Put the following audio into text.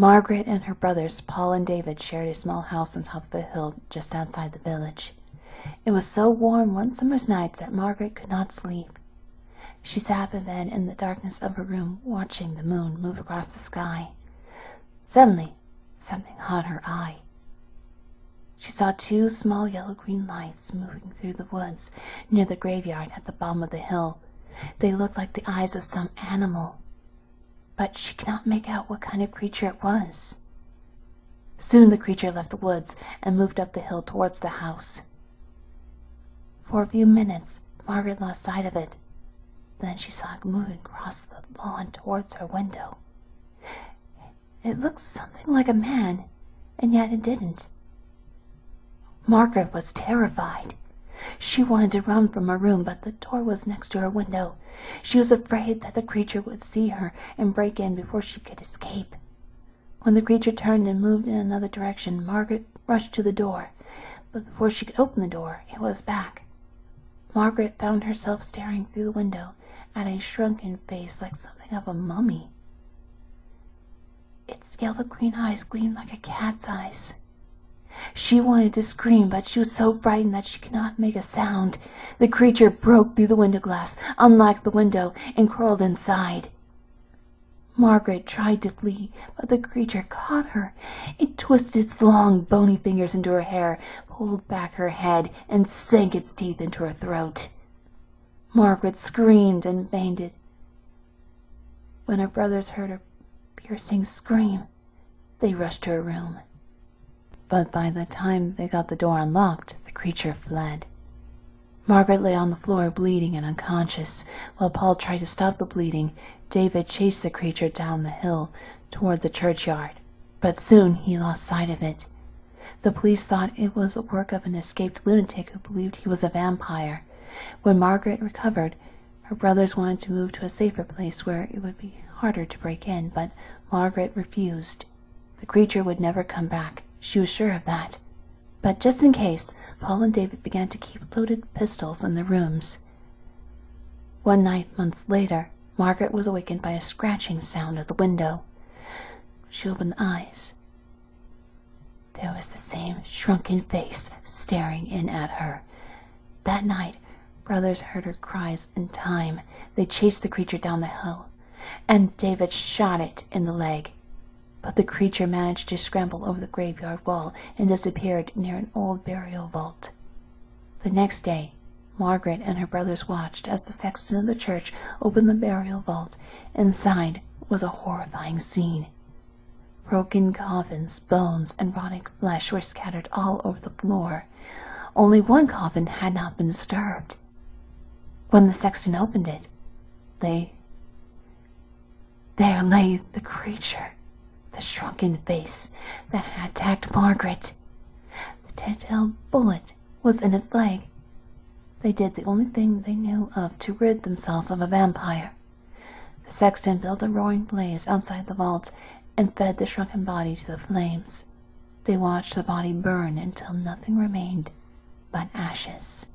Margaret and her brothers, Paul and David, shared a small house on top of a hill just outside the village. It was so warm one summer's night that Margaret could not sleep. She sat in bed in the darkness of her room, watching the moon move across the sky. Suddenly, something caught her eye. She saw two small yellow-green lights moving through the woods near the graveyard at the bottom of the hill. They looked like the eyes of some animal, but she could not make out what kind of creature it was. Soon the creature left the woods and moved up the hill towards the house. For a few minutes, Margaret lost sight of it. Then she saw it moving across the lawn towards her window. It looked something like a man, and yet it didn't. Margaret was terrified. She wanted to run from her room, but the door was next to her window. She was afraid that the creature would see her and break in before she could escape. When the creature turned and moved in another direction, Margaret rushed to the door, but before she could open the door, it was back. Margaret found herself staring through the window at a shrunken face like something of a mummy. Its yellow-green eyes gleamed like a cat's eyes. She wanted to scream, but she was so frightened that she could not make a sound. The creature broke through the window glass, unlocked the window, and crawled inside. Margaret tried to flee, but the creature caught her. It twisted its long, bony fingers into her hair, pulled back her head, and sank its teeth into her throat. Margaret screamed and fainted. When her brothers heard her piercing scream, they rushed to her room. But by the time they got the door unlocked, the creature fled. Margaret lay on the floor bleeding and unconscious. While Paul tried to stop the bleeding, David chased the creature down the hill toward the churchyard, but soon he lost sight of it. The police thought it was the work of an escaped lunatic who believed he was a vampire. When Margaret recovered, her brothers wanted to move to a safer place where it would be harder to break in, but Margaret refused. The creature would never come back. She was sure of that. But just in case, Paul and David began to keep loaded pistols in their rooms. One night, months later, Margaret was awakened by a scratching sound at the window. She opened the eyes. There was the same shrunken face staring in at her. That night, brothers heard her cries in time. They chased the creature down the hill, and David shot it in the leg. But the creature managed to scramble over the graveyard wall and disappeared near an old burial vault. The next day, Margaret and her brothers watched as the sexton of the church opened the burial vault. Inside was a horrifying scene. Broken coffins, bones, and rotting flesh were scattered all over the floor. Only one coffin had not been disturbed. When the sexton opened it, there lay the creature, the shrunken face that had attacked Margaret. The telltale bullet was in its leg. They did the only thing they knew of to rid themselves of a vampire. The sexton built a roaring blaze outside the vault and fed the shrunken body to the flames. They watched the body burn until nothing remained but ashes.